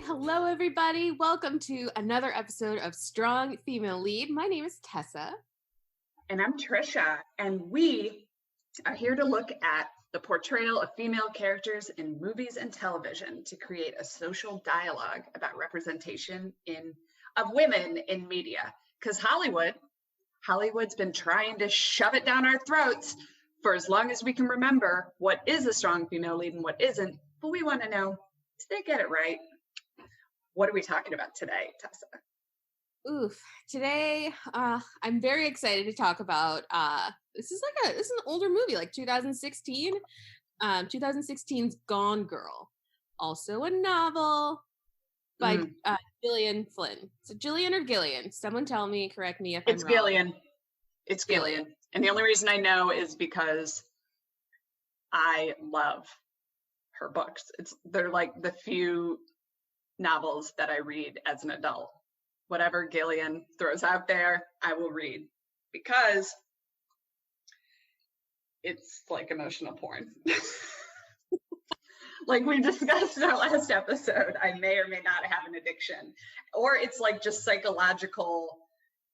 Hello, everybody. Welcome to another episode of Strong Female Lead. My name is Tessa. And I'm Tricia, and we are here to look at the portrayal of female characters in movies and television to create a social dialogue about representation of women in media. Because Hollywood's been trying to shove it down our throats for as long as we can remember what is a strong female lead and what isn't. But we want to know, did they get it right? What are we talking about today, Tessa? Today I'm very excited to talk about this is an older movie, like 2016. 2016's Gone Girl, also a novel by Gillian Flynn. So Gillian or Gillian? Someone tell me, correct me if I'm wrong. Gillian. It's Gillian. And the only reason I know is because I love her books. They're like the few novels that I read as an adult. Whatever Gillian throws out there, I will read because it's like emotional porn. Like we discussed in our last episode, I may or may not have an addiction, or it's like just psychological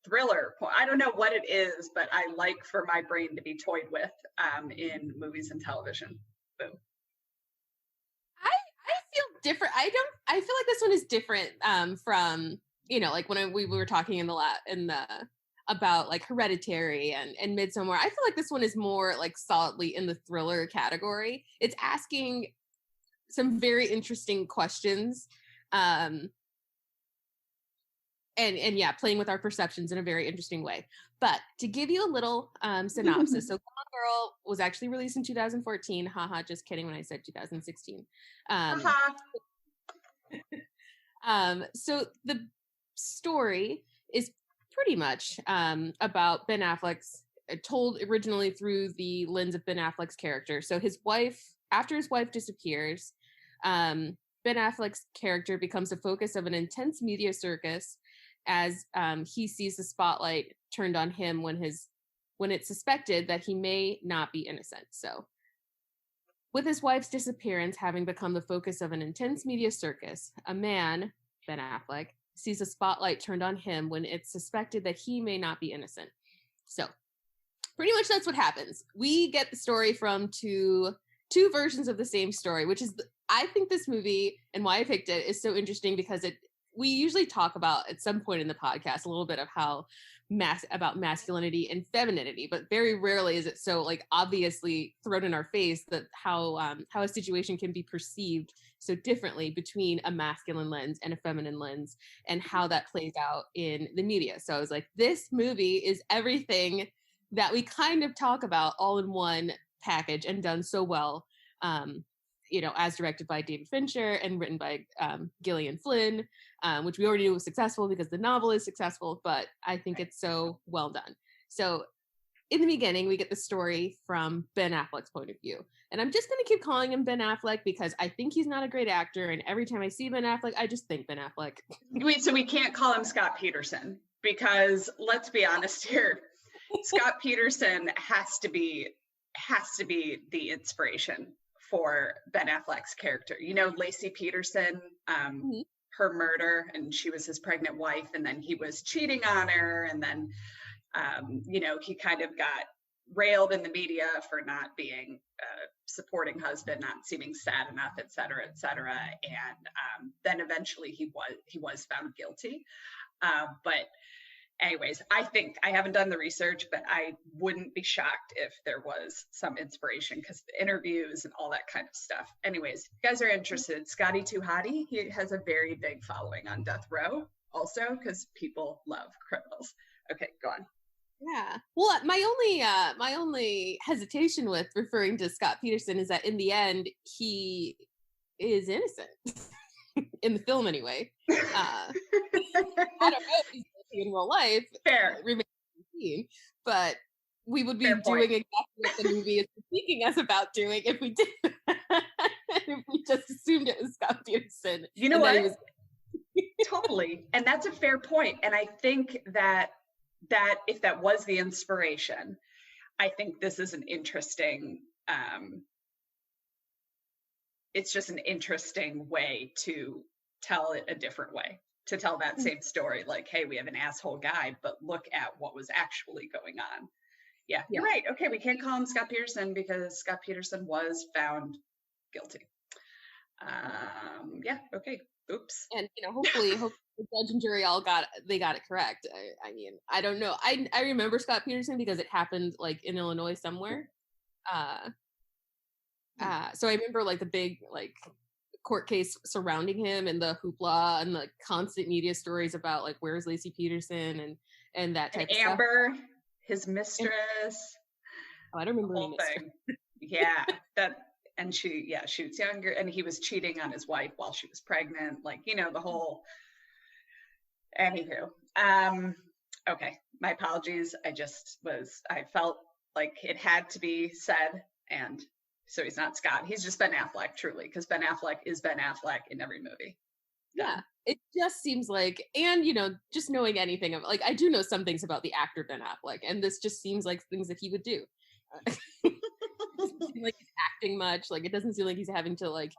thriller. I don't know what it is, but I like for my brain to be toyed with in movies and television. Boom. I feel different. I feel like this one is different from, like when we were talking about like Hereditary and Midsommar. I feel like this one is more like solidly in the thriller category. It's asking some very interesting questions. And yeah, playing with our perceptions in a very interesting way. But to give you a little synopsis, so Gone Girl was actually released in 2014. Haha, just kidding when I said 2016. So the story is pretty much about Ben Affleck's, told originally through the lens of Ben Affleck's character. So after his wife disappears, Ben Affleck's character becomes the focus of an intense media circus as he sees the spotlight turned on him when it's suspected that he may not be innocent. So with his wife's disappearance having become the focus of an intense media circus, a man, Ben Affleck, sees a spotlight turned on him when it's suspected that he may not be innocent. So pretty much that's what happens. We get the story from two versions of the same story, which is, I think this movie and why I picked it is so interesting because we usually talk about at some point in the podcast a little bit of how about masculinity and femininity, but very rarely is it so like obviously thrown in our face that how a situation can be perceived so differently between a masculine lens and a feminine lens and how that plays out in the media. So I was like, this movie is everything that we kind of talk about all in one package and done so well. As directed by David Fincher and written by Gillian Flynn, which we already knew was successful because the novel is successful, but I think it's so well done. So in the beginning, we get the story from Ben Affleck's point of view. And I'm just going to keep calling him Ben Affleck because I think he's not a great actor. And every time I see Ben Affleck, I just think Ben Affleck. Wait, so we can't call him Scott Peterson because let's be honest here. Scott Peterson has to be the inspiration for Ben Affleck's character. Lacey Peterson, her murder, and she was his pregnant wife, and then he was cheating on her, and then, he kind of got railed in the media for not being a supporting husband, not seeming sad enough, et cetera, and then eventually he was found guilty. But anyways, I think I haven't done the research, but I wouldn't be shocked if there was some inspiration because the interviews and all that kind of stuff. Anyways, if you guys are interested, Scotty Too Hottie, he has a very big following on death row also because people love criminals. Okay, go on. Yeah. Well, my only hesitation with referring to Scott Peterson is that in the end, he is innocent. In the film anyway. I don't know if he's in real life. Fair. But we would be doing exactly what the movie is speaking us about doing if we did. If we just assumed it was Scott Peterson. You know what? Totally. And that's a fair point. And I think that if that was the inspiration, I think this is an interesting, it's just an interesting way to tell it a different way, to tell that same story. Like, hey, we have an asshole guy, but look at what was actually going on. Yeah, you're right. Okay, we can't call him Scott Peterson because Scott Peterson was found guilty. Yeah, okay. Oops. And hopefully the judge and jury all got it correct. I mean, I don't know. I remember Scott Peterson because it happened like in Illinois somewhere. So I remember like the big like court case surrounding him and the hoopla and the constant media stories about like where's Lacey Peterson and that type of stuff. Amber, his mistress. I don't remember the whole thing. Yeah, and she was younger, and he was cheating on his wife while she was pregnant. Like, the whole. Anywho, okay, my apologies. I felt like it had to be said, and so he's not Scott. He's just Ben Affleck, truly, because Ben Affleck is Ben Affleck in every movie. Yeah, it just seems like, and just knowing anything of, like, I do know some things about the actor Ben Affleck, and this just seems like things that he would do. It doesn't seem like he's acting much. Like, it doesn't seem like he's having to like,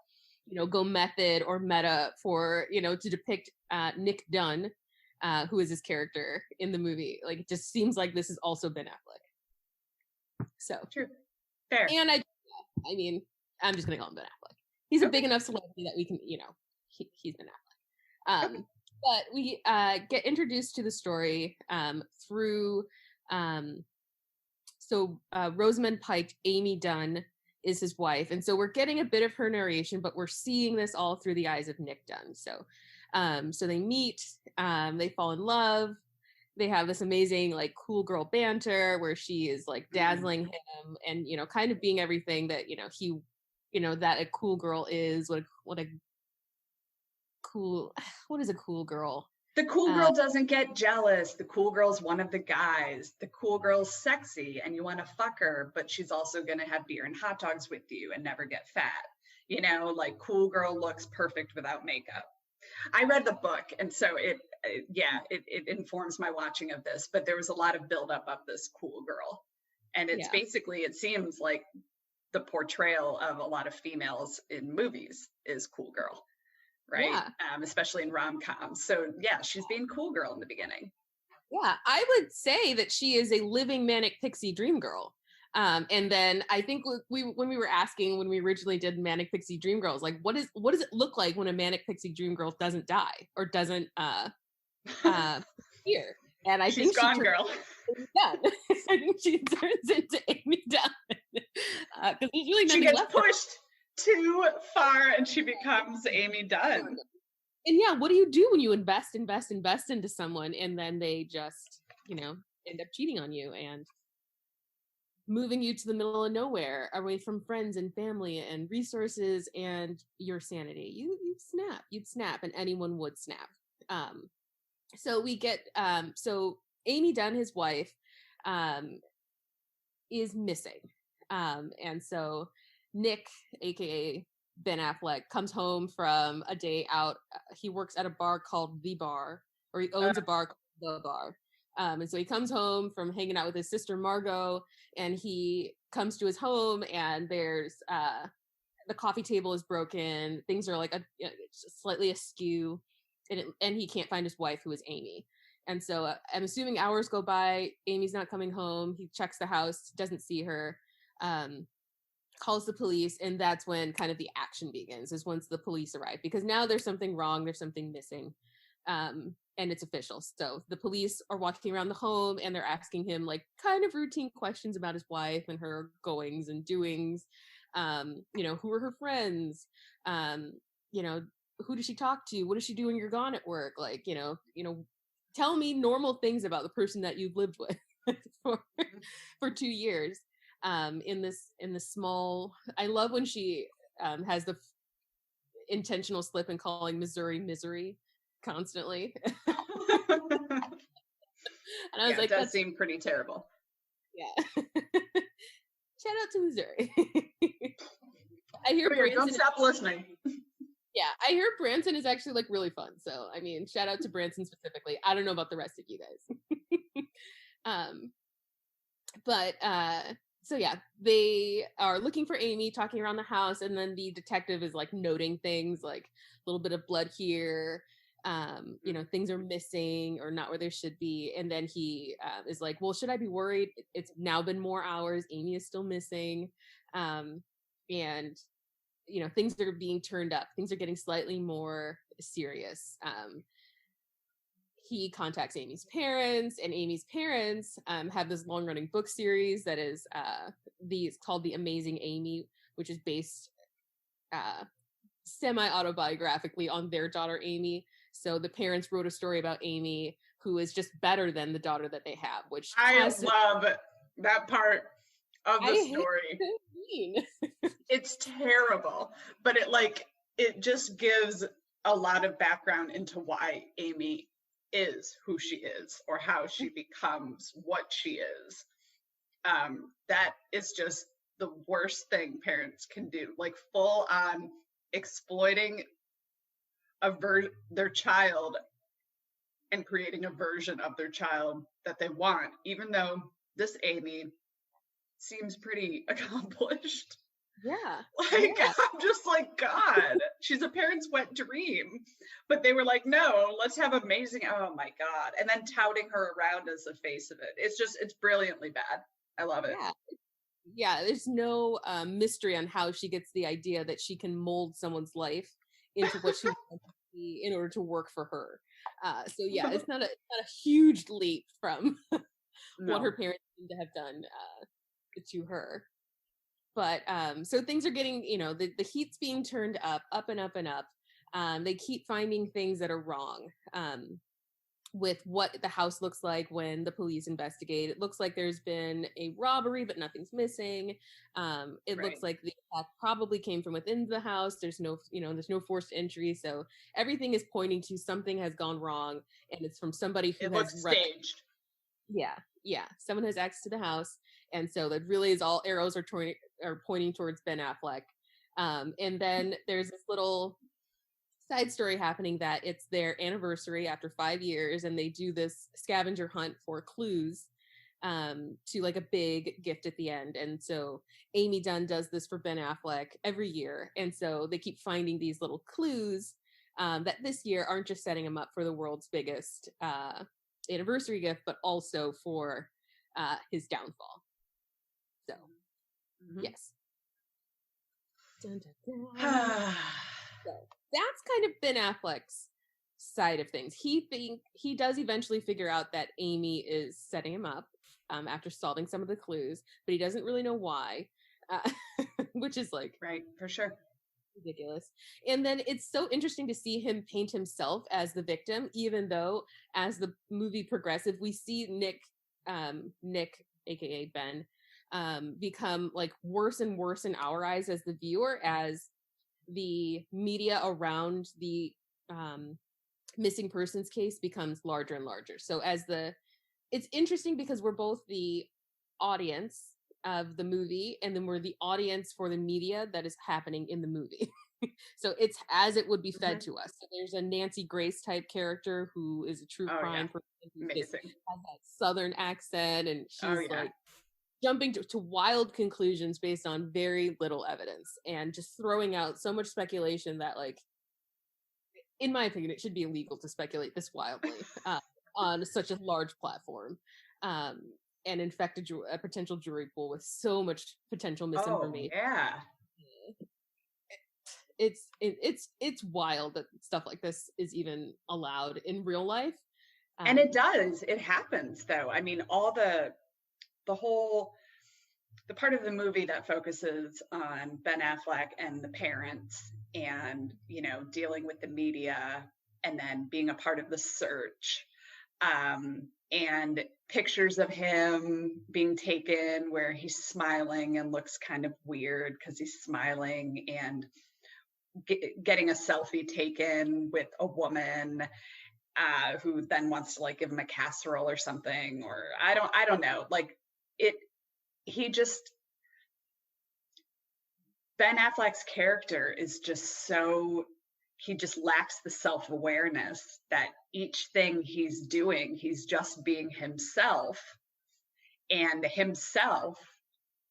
go method or meta for, to depict Nick Dunne, who is his character in the movie. Like, it just seems like this is also Ben Affleck. So true, fair. And I mean, I'm just gonna call him Ben Affleck. He's a big enough celebrity that we can, he's Ben Affleck. But we get introduced to the story through Rosamund Pike, Amy Dunne, is his wife, and so we're getting a bit of her narration, but we're seeing this all through the eyes of Nick Dunne. So they meet, they fall in love, they have this amazing like cool girl banter where she is like dazzling him and kind of being everything that he that a cool girl is. What is a cool girl? The cool girl doesn't get jealous. The cool girl's one of the guys. The cool girl's sexy and you want to fuck her, but she's also going to have beer and hot dogs with you and never get fat. Like cool girl looks perfect without makeup. I read the book, and so it informs my watching of this, but there was a lot of buildup of this cool girl. And it's basically, it seems like the portrayal of a lot of females in movies is cool girl. Right. Yeah. Especially in rom-coms. So yeah, she's being cool girl in the beginning. Yeah, I would say that she is a living manic pixie dream girl. And then I think when we were asking when we originally did Manic Pixie Dream Girls, like what does it look like when a Manic Pixie Dream Girl doesn't die or doesn't appear? And I think gone, girl. I think she turns into Amy Dunne because there's really nothing left. She gets pushed too far and she becomes Amy Dunne. And yeah, what do you do when you invest into someone and then they just, end up cheating on you and moving you to the middle of nowhere away from friends and family and resources and your sanity? You'd snap, and anyone would snap. So we get, so Amy Dunne, his wife, is missing. And so Nick, aka Ben Affleck, comes home from a day out. He works at a bar called The Bar, or he owns a bar called The Bar. And so he comes home from hanging out with his sister Margot, and he comes to his home, and there's the coffee table is broken. Things are like slightly askew, and he can't find his wife, who is Amy. And so I'm assuming hours go by. Amy's not coming home. He checks the house, doesn't see her. Calls the police, and that's when kind of the action begins, is once the police arrive, because now there's something wrong, there's something missing, and it's official. So the police are walking around the home and they're asking him like kind of routine questions about his wife and her goings and doings. Who are her friends? Who does she talk to? What does she do when you're gone at work? Like, tell me normal things about the person that you've lived with for 2 years. In this small, I love when she has the intentional slip in calling Missouri misery constantly. And I was like, it does seem pretty terrible. Yeah. Shout out to Missouri. I hear don't stop listening. Yeah, I hear Branson is actually like really fun. So I mean, shout out to Branson specifically. I don't know about the rest of you guys. So yeah, they are looking for Amy, talking around the house, and then the detective is like noting things like a little bit of blood here, things are missing or not where they should be. And then he is like, well, should I be worried? It's now been more hours. Amy is still missing. And things are being turned up. Things are getting slightly more serious. He contacts Amy's parents, and Amy's parents have this long-running book series that is called The Amazing Amy, which is based semi-autobiographically on their daughter Amy. So the parents wrote a story about Amy, who is just better than the daughter that they have, which I love that part of the story. It's terrible, but it just gives a lot of background into why Amy is who she is, or how she becomes what she is. That is just the worst thing parents can do, like full on exploiting their child and creating a version of their child that they want, even though this Amy seems pretty accomplished. Yeah. I'm just like, God, she's a parent's wet dream. But they were like, no, let's have amazing. Oh my God. And then touting her around as the face of it. It's brilliantly bad. I love it. Yeah. There's no mystery on how she gets the idea that she can mold someone's life into what she wants to be in order to work for her. So yeah, it's not a huge leap from what her parents seem to have done to her. But so things are getting, the heat's being turned up and up and up. They keep finding things that are wrong with what the house looks like when the police investigate. It looks like there's been a robbery, but nothing's missing. It looks like the attack probably came from within the house. There's no forced entry. So everything is pointing to something has gone wrong, and it's from somebody who has staged. Yeah. Someone has access to the house. And so that really is all arrows are pointing towards Ben Affleck. And then there's this little side story happening that it's their anniversary after 5 years, and they do this scavenger hunt for clues to like a big gift at the end. And so Amy Dunne does this for Ben Affleck every year. And so they keep finding these little clues that this year aren't just setting him up for the world's biggest anniversary gift, but also for his downfall. So yes. Dun, dun, dun. So that's kind of Ben Affleck's side of things. He does eventually figure out that Amy is setting him up after solving some of the clues, but he doesn't really know why, which is like right, for sure, ridiculous. And then it's so interesting to see him paint himself as the victim, even though as the movie progresses, we see Nick, aka Ben, become like worse and worse in our eyes as the viewer, as the media around the missing persons case becomes larger and larger. So it's interesting because we're both the audience of the movie, and then we're the audience for the media that is happening in the movie. So it's as it would be fed to us. So there's a Nancy Grace type character who is a true crime person who has that Southern accent, and she's like jumping to wild conclusions based on very little evidence, and just throwing out so much speculation that, like, in my opinion, it should be illegal to speculate this wildly on such a large platform, and infect a potential jury pool with so much potential misinformation. It's wild that stuff like this is even allowed in real life. And it happens though. I mean, all the part of the movie that focuses on Ben Affleck and the parents and, dealing with the media and then being a part of the search, and pictures of him being taken where he's smiling and looks kind of weird because he's smiling, and getting a selfie taken with a woman who then wants to like give him a casserole or something, or I don't know, like Ben Affleck's character is just he just lacks the self-awareness that each thing he's doing, he's just being himself, and himself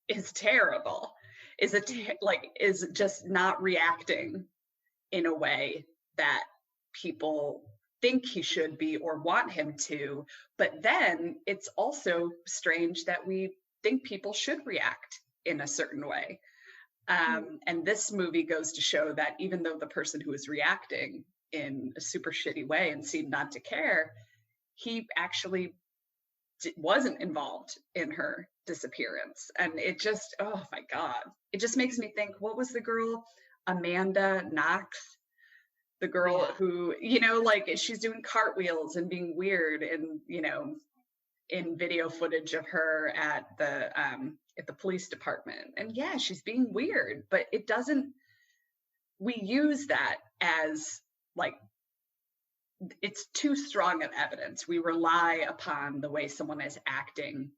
is terrible, is just not reacting in a way that people think he should be or want him to. But then it's also strange that we think people should react in a certain way. And this movie goes to show that even though the person who is reacting in a super shitty way and seemed not to care, he actually wasn't involved in her disappearance. And it just, oh my God, it just makes me think, what was the girl, Amanda Knox? The girl who, like she's doing cartwheels and being weird and, in video footage of her at the police department. And yeah, she's being weird, but it doesn't, we use that as like, it's too strong of evidence. We rely upon the way someone is acting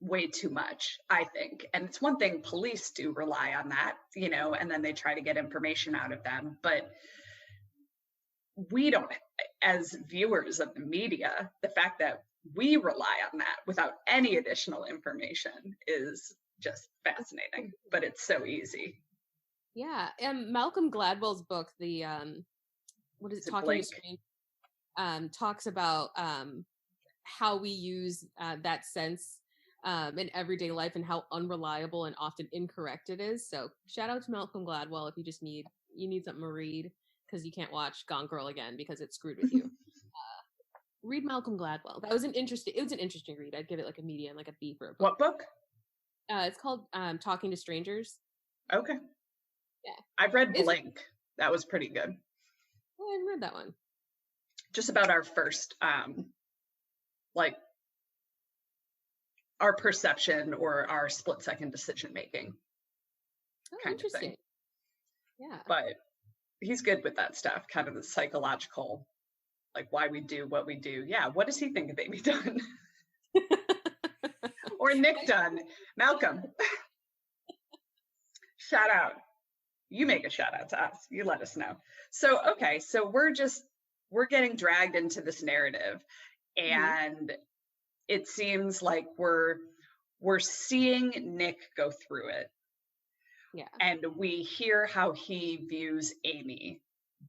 way too much, I think. And it's one thing police do rely on that, and then they try to get information out of them. But we don't, as viewers of the media, the fact that we rely on that without any additional information is just fascinating, but it's so easy. Yeah. And Malcolm Gladwell's book, the what is it, Talking to Strangers, talks about how we use that sense in everyday life and how unreliable and often incorrect it is. So shout out to Malcolm Gladwell if you just need something to read because you can't watch Gone Girl again because it screwed with you. Read Malcolm Gladwell. It was an interesting read. I'd give it like a medium, like a B for a book. What book? It's called Talking to Strangers. Okay. Yeah. I've read Blink. That was pretty good. Oh, I haven't read that one. Just about our first, our perception or our split-second decision-making. Oh, interesting. Yeah. But he's good with that stuff, kind of the psychological, like why we do what we do. Yeah, what does he think of Amy Dunne? Or Nick Dunne? Malcolm. Shout out. You make a shout out to us. You let us know. So, okay, so we're getting dragged into this narrative, and it seems like we're seeing Nick go through it. Yeah. And we hear how he views Amy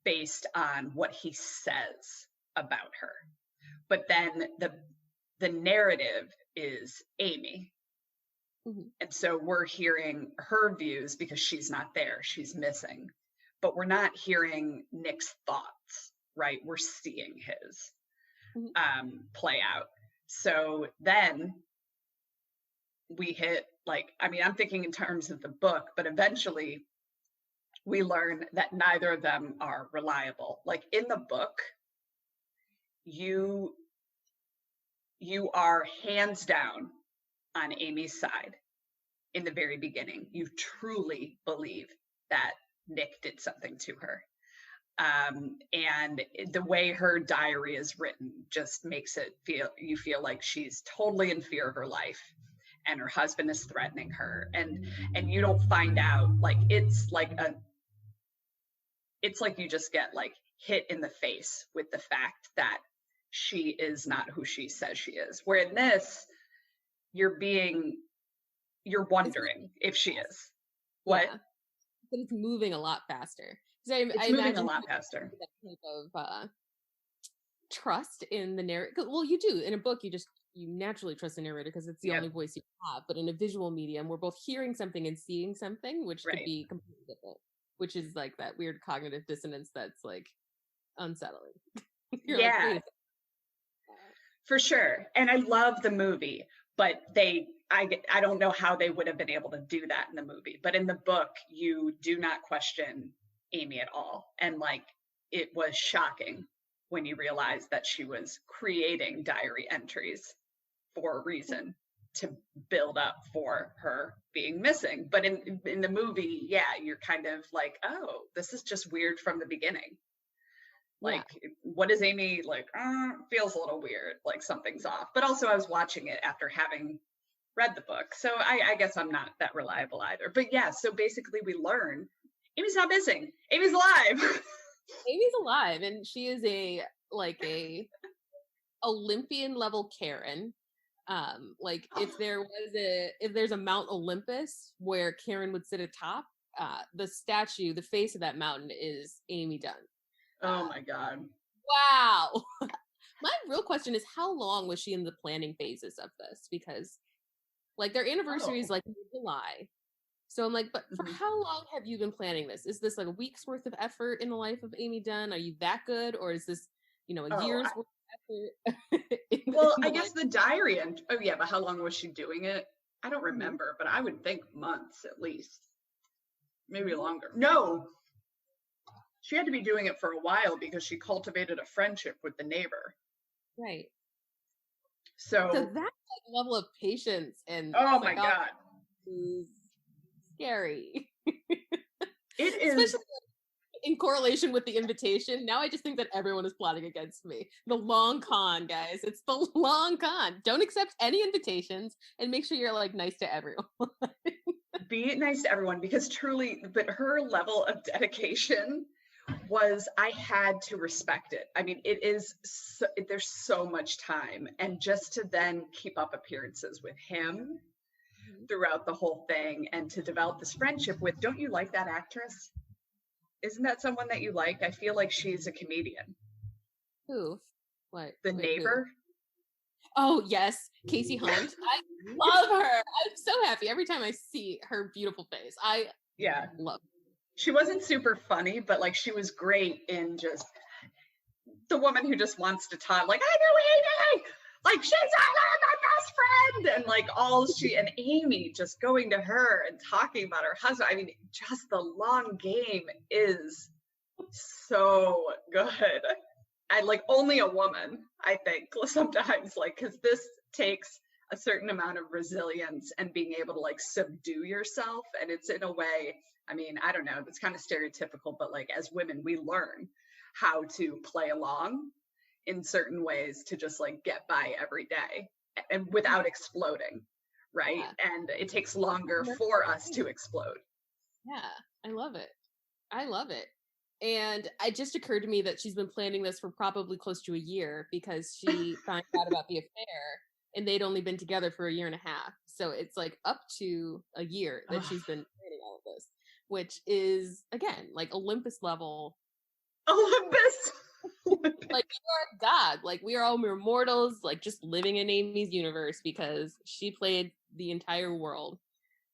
based on what he says about her. But then the narrative is Amy. And so we're hearing her views because she's not there, she's missing. But we're not hearing Nick's thoughts, right? We're seeing his play out. So then we hit, I'm thinking in terms of the book, but eventually we learn that neither of them are reliable. Like in the book, you are hands down on Amy's side in the very beginning. You truly believe that Nick did something to her. And the way her diary is written just makes you feel like she's totally in fear of her life and her husband is threatening her. And you don't find out, it's like you just get hit in the face with the fact that she is not who she says she is. Where in this, you're wondering if she is. What? Yeah. But it's moving a lot faster. It's moving a lot faster. That type of trust in the narrator. Well, you do in a book. You naturally trust the narrator because it's the only voice you have. But in a visual medium, we're both hearing something and seeing something, which could be completely different. Which is like that weird cognitive dissonance that's unsettling. Yeah, for sure. And I love the movie, but I don't know how they would have been able to do that in the movie. But in the book, you do not question Amy at all. And it was shocking when you realized that she was creating diary entries for a reason to build up for her being missing. But in the movie, you're kind of like, oh, this is just weird from the beginning. What is Amy feels a little weird, something's off. But also I was watching it after having read the book. So I guess I'm not that reliable either. But yeah, so basically we learn Amy's not missing. Amy's alive. Amy's alive, and she is a Olympian level Karen. Like if there's a Mount Olympus where Karen would sit atop, the statue, the face of that mountain is Amy Dunne. Oh my God. Wow. My real question is, how long was she in the planning phases of this? Because like their anniversary is like in July. So I'm like, but for how long have you been planning this? Is this like a week's worth of effort in the life of Amy Dunne? Are you that good? Or is this, a year's worth of effort? Well, I guess the diary, and oh yeah, but how long was she doing it? I don't remember, but I would think months at least. Maybe longer. No, she had to be doing it for a while because she cultivated a friendship with the neighbor. Right. So that like, level of patience and oh my God, is scary. It is. Especially in correlation with the invitation. Now I just think that everyone is plotting against me. The long con, guys. It's the long con. Don't accept any invitations and make sure you're like nice to everyone. Be nice to everyone, because truly, but her level of dedication was, I had to respect it. I mean, it is there's so much time, and just to then keep up appearances with him throughout the whole thing, and to develop this friendship with, don't you like that actress? Isn't that someone that you like? I feel like she's a comedian. Who? What? The neighbor? Who? Oh yes, Casey Hunt. I love her. I'm so happy every time I see her beautiful face. I love her. She wasn't super funny, but like she was great in just the woman who just wants to talk, like, I know Amy, like she's my best friend, and like and Amy just going to her and talking about her husband. I mean, just the long game is so good. I like only a woman, I think, sometimes, like, because this takes a certain amount of resilience and being able to like subdue yourself. And it's in a way, I mean, I don't know, it's kind of stereotypical, but like as women, we learn how to play along in certain ways to just like get by every day and without exploding, right? Yeah. And it takes longer for us to explode. Yeah, I love it. I love it. And it just occurred to me that she's been planning this for probably close to a year, because she found out about the affair and they'd only been together for a year and a half. So it's like up to a year that she's been planning all of this, which is, again, like Olympus level. Olympus! Like, you are a god. Like, we are all mere mortals, like just living in Amy's universe, because she played the entire world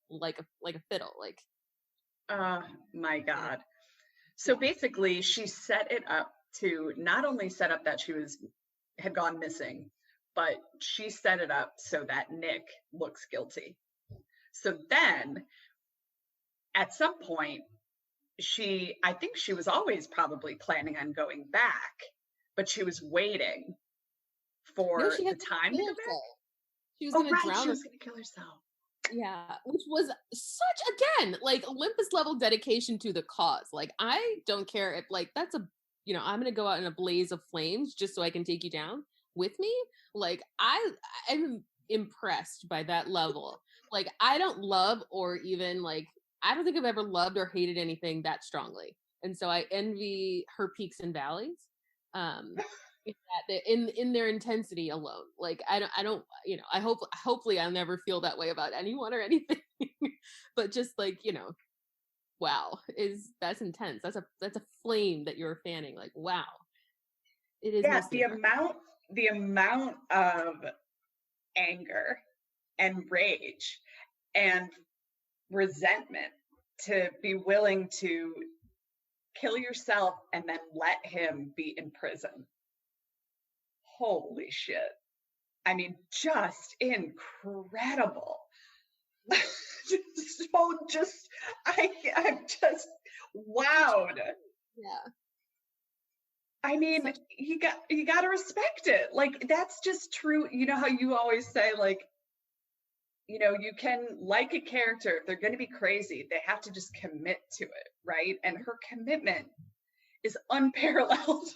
like a fiddle. Like, my God. So basically, she set it up to not only set up that she had gone missing, but she set it up so that Nick looks guilty. So then, at some point, I think she was always probably planning on going back, but she was waiting for the time to go back. She was going to drown. She was going to kill herself. Yeah, which was such, again, like Olympus level dedication to the cause. Like, I don't care if like that's I'm gonna go out in a blaze of flames just so I can take you down with me. Like, I'm impressed by that level. Like, I don't love, or even like, I don't think I've ever loved or hated anything that strongly, and so I envy her peaks and valleys. In their intensity alone. Like, I don't hopefully I'll never feel that way about anyone or anything. But just like, wow, that's intense. That's a flame that you're fanning. Like, wow. It is. Yeah, the amount of anger and rage and resentment to be willing to kill yourself and then let him be in prison. Holy shit. I mean, just incredible. I'm just wowed. Yeah. I mean, you got to respect it. Like, that's just true. You know how you always say, like, you can like a character, if they're going to be crazy, they have to just commit to it, right? And her commitment is unparalleled.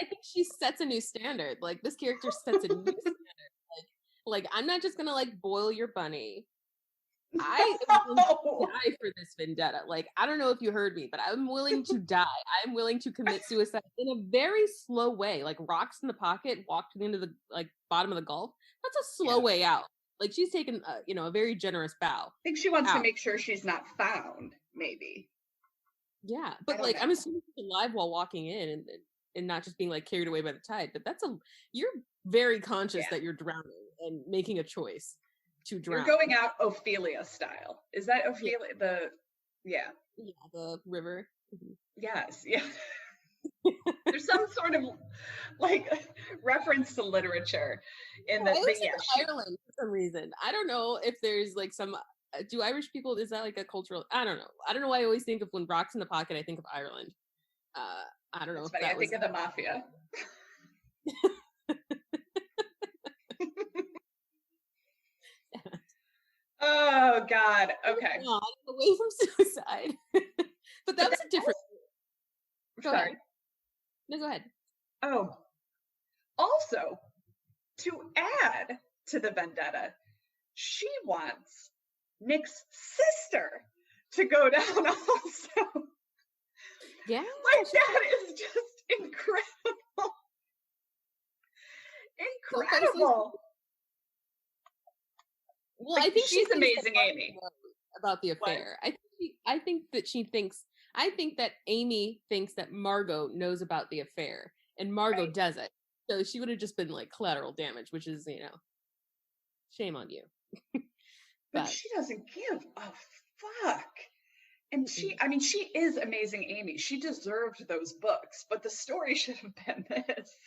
I think she sets a new standard. Like, this character sets a new standard. Like I'm not just gonna like boil your bunny. I am willing to die for this vendetta. Like, I don't know if you heard me, but I'm willing to die. I'm willing to commit suicide in a very slow way. Like, rocks in the pocket, walk to the end of the like bottom of the Gulf. that's a slow way out. Like she's taken a very generous bow. I think she wants out. to make sure she's not found, maybe. Yeah, but like I'm assuming she's alive while walking in and not just being like carried away by the tide. But you're very conscious that you're drowning and making a choice to drown. You're going out Ophelia style. Is that Ophelia? Yeah, the river. Yes, yeah. There's some sort of like reference to literature in Ireland for some reason. I don't know if there's like some. Do Irish people, is that like a cultural? I don't know. I don't know why I always think of when Rock's in the Pocket, I think of Ireland. I don't know. That's funny. I think of the mafia. Oh God. Okay. Away from suicide. But that was a different. Sorry. No, go ahead. Oh. Also, to add to the vendetta, she wants Nick's sister to go down also. Yeah. Like that is just incredible. Incredible. Well, like, I think she's amazing, Amy. About the affair. What? I think that Amy thinks that Margot knows about the affair and Margot doesn't. So she would have just been like collateral damage, which is, shame on you. But she doesn't give a fuck. And she is amazing, Amy. She deserved those books, but the story should have been this.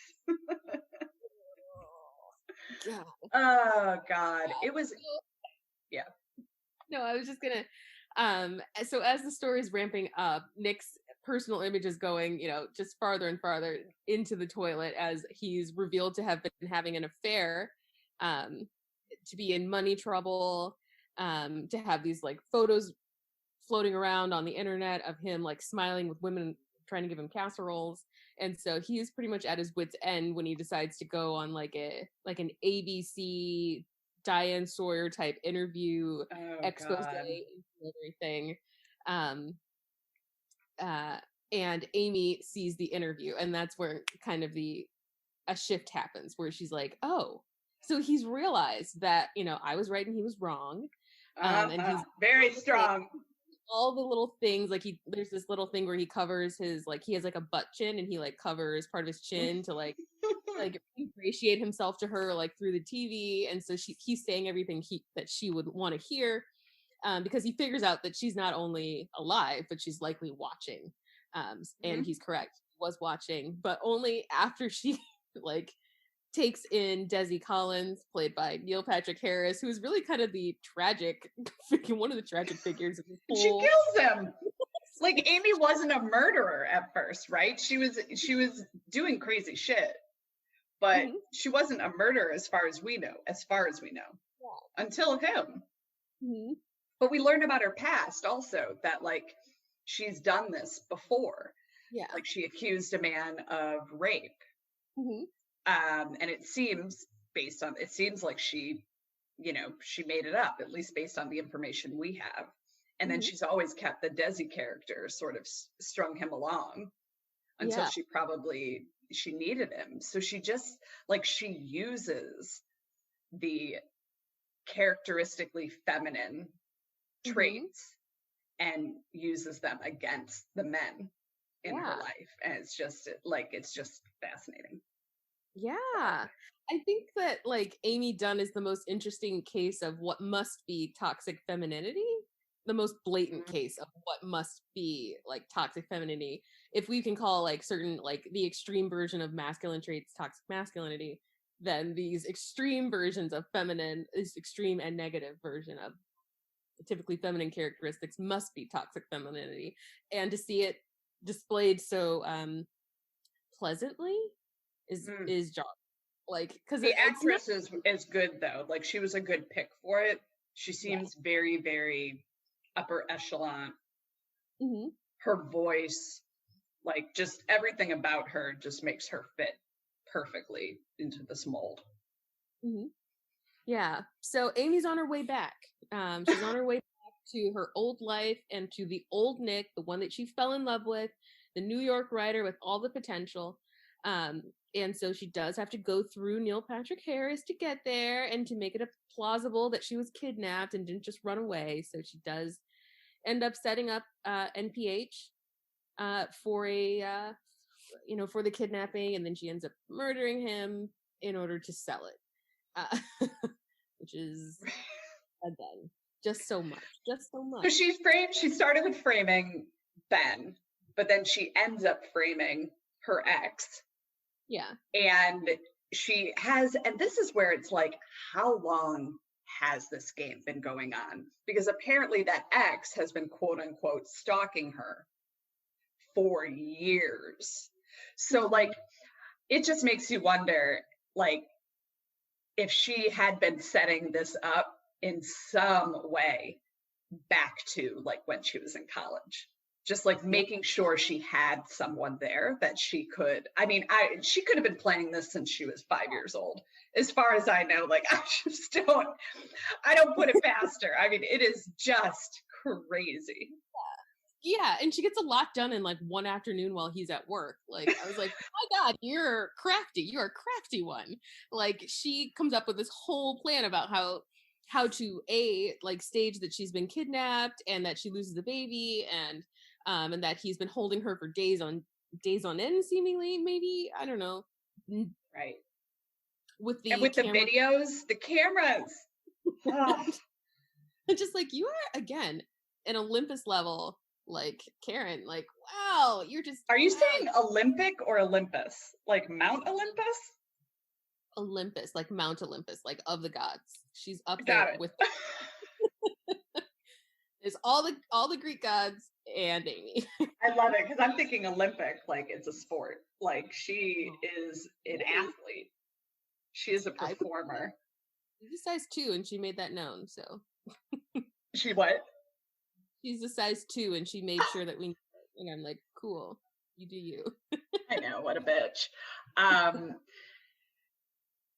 God. Oh God. It was, yeah. No, I was just gonna, so as the story is ramping up, Nick's personal image is going, just farther and farther into the toilet as he's revealed to have been having an affair, to be in money trouble, to have these like photos floating around on the internet of him like smiling with women trying to give him casseroles. And so he's pretty much at his wit's end when he decides to go on like an ABC Diane Sawyer type interview, expose and everything. And Amy sees the interview, and that's where kind of a shift happens, where she's like, oh, so he's realized that, I was right and he was wrong. And he's very strong. All the little things, like there's this little thing where he covers his, like, he has like a butt chin and he like covers part of his chin to like ingratiate himself to her like through the TV. And so he's saying everything that she would want to hear, because he figures out that she's not only alive, but she's likely watching. And he's correct, he was watching, but only after she like takes in Desi Collins, played by Neil Patrick Harris, who is really kind of one of the tragic figures of this whole... She kills him. Like Amy wasn't a murderer at first, right? She was doing crazy shit, but she wasn't a murderer as far as we know. Until him. But we learned about her past also, that like she's done this before. Yeah, like she accused a man of rape. And it seems like she made it up, at least based on the information we have. And then she's always kept the Desi character sort of strung him along until she needed him. So she just she uses the characteristically feminine traits and uses them against the men in her life. And it's just fascinating. Yeah. I think that like Amy Dunne is the most interesting case of what must be toxic femininity, the most blatant case of what must be like toxic femininity. If we can call like certain, like the extreme version of masculine traits toxic masculinity, then these extreme versions of feminine, this extreme and negative version of typically feminine characteristics must be toxic femininity. And to see it displayed so pleasantly is job, like, because the actress is good though. Like she was a good pick for it. She seems very, very upper echelon. Her voice, like just everything about her just makes her fit perfectly into this mold. Yeah. So Amy's on her way back. She's on her way back to her old life and to the old Nick, the one that she fell in love with, the New York writer with all the potential. And so she does have to go through Neil Patrick Harris to get there and to make it plausible that she was kidnapped and didn't just run away. So she does end up setting up NPH for a for the kidnapping, and then she ends up murdering him in order to sell it, which is again just so much. So she started with framing Ben, but then she ends up framing her ex. Yeah. And and this is where it's like, how long has this game been going on? Because apparently that ex has been quote unquote stalking her for years. So like, it just makes you wonder, like, if she had been setting this up in some way back to like when she was in college, just like making sure she had someone there that she could, she could have been planning this since she was 5 years old, as far as I know. Like, I don't put it past her. I mean, it is just crazy. Yeah, and she gets a lot done in like one afternoon while he's at work. Like, I was like, oh my God, you're crafty. You're a crafty one. Like, she comes up with this whole plan about how to like stage that she's been kidnapped and that she loses the baby, and that he's been holding her for days on end, seemingly, maybe. I don't know. Right. With the videos, the cameras. Just like, you are again an Olympus level, like Karen, like, wow, you're just. Are you saying Olympic or Olympus? Like Mount Olympus? Olympus, like Mount Olympus, like of the gods. She's up Got there it. with. There's all the Greek gods and Amy. I love it because I'm thinking Olympic, like it's a sport. Like she is an athlete. She is a performer. She's a size 2, and she made that known. So. She what? She's a size 2, and she made sure that we. And I'm like, cool, you do you. I know, what a bitch.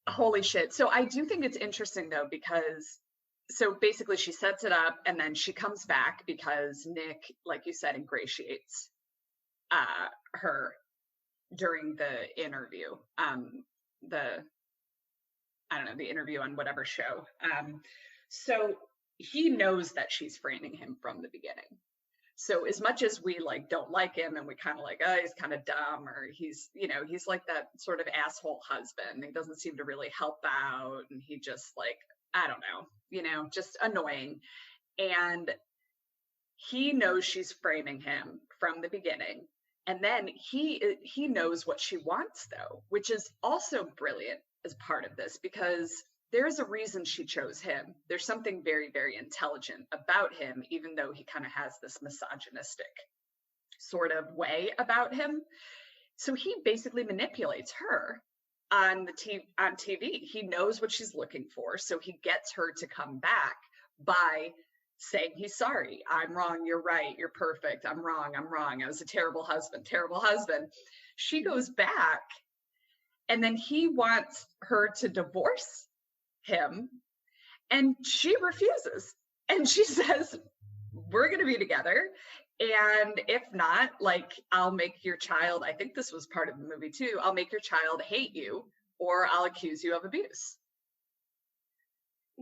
Holy shit. So I do think it's interesting though, because so basically she sets it up and then she comes back because Nick, like you said, ingratiates her during the interview. The interview on whatever show. So he knows that she's framing him from the beginning. So as much as we like don't like him and we kind of like, oh, he's kind of dumb, or he's like that sort of asshole husband. He doesn't seem to really help out, and he just like, I don't know, just annoying. And he knows she's framing him from the beginning. And then he knows what she wants though, which is also brilliant as part of this, because there's a reason she chose him. There's something very, very intelligent about him, even though he kind of has this misogynistic sort of way about him. So he basically manipulates her on TV. He knows what she's looking for. So he gets her to come back by saying he's sorry. I'm wrong. You're right. You're perfect. I'm wrong. I was a terrible husband. She goes back, and then he wants her to divorce him, and she refuses, and she says, we're going to be together, and if not, like, I'll make your child, I think this was part of the movie too, I'll make your child hate you, or I'll accuse you of abuse.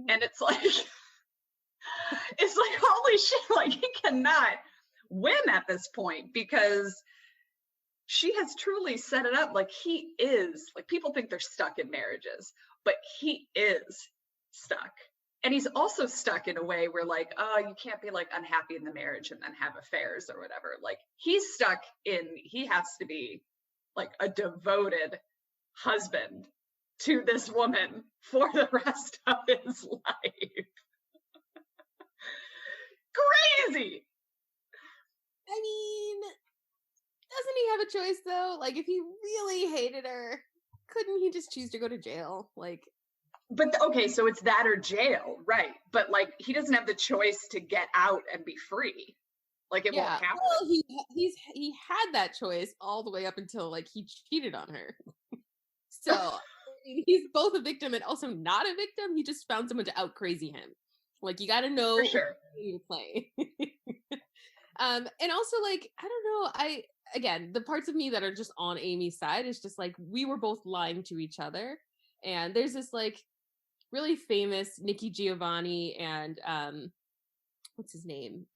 And it's like holy shit, like he cannot win at this point, because she has truly set it up. Like he is, like, people think they're stuck in marriages, but he is stuck. And he's also stuck in a way where like, oh, you can't be like unhappy in the marriage and then have affairs or whatever. Like he's stuck in, he has to be like a devoted husband to this woman for the rest of his life. Crazy. I mean, doesn't he have a choice though? Like if he really hated her, couldn't he just choose to go to jail? Like, but okay, so it's that or jail, right? But like he doesn't have the choice to get out and be free. Like it won't happen. Well, he had that choice all the way up until like he cheated on her. So he's both a victim and also not a victim. He just found someone to out crazy him. Like you got to know for sure who you play. And also like I don't know, again, the parts of me that are just on Amy's side is just like, we were both lying to each other. And there's this like really famous Nikki Giovanni and what's his name?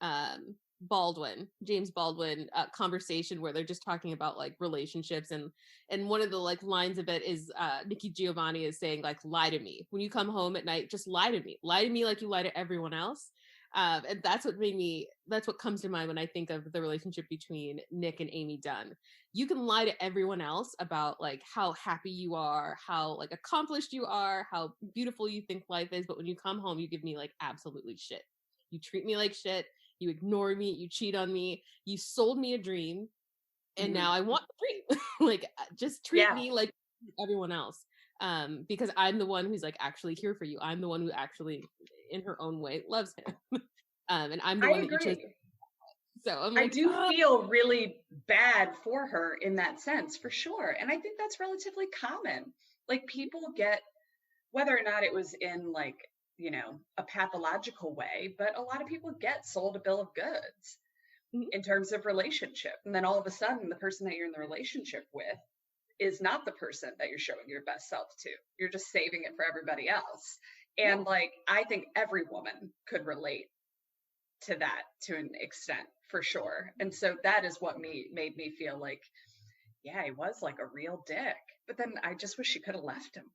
James Baldwin conversation where they're just talking about like relationships, and one of the like lines of it is Nikki Giovanni is saying like, lie to me when you come home at night, just lie to me like you lie to everyone else. And that's what comes to mind when I think of the relationship between Nick and Amy Dunne. You can lie to everyone else about like how happy you are, how like accomplished you are, how beautiful you think life is, but when you come home, you give me like absolutely shit. You treat me like shit. You ignore me. You cheat on me. You sold me a dream, and now I want the dream. Like, just treat Yeah, me like everyone else. Because I'm the one who's like actually here for you. I'm the one who actually, in her own way, loves him. And I'm the I one that you chose. agree. So I'm I like, do feel really bad for her in that sense, for sure. And I think that's relatively common. Like people get, whether or not it was in like, a pathological way, but a lot of people get sold a bill of goods mhm, in terms of relationship. And then all of a sudden, the person that you're in the relationship with is not the person that you're showing your best self to. You're just saving it for everybody else. yeah. And like, I think every woman could relate to that to an extent for sure. And so that is what made me feel like, yeah, he was like a real dick. But then I just wish she could have left him.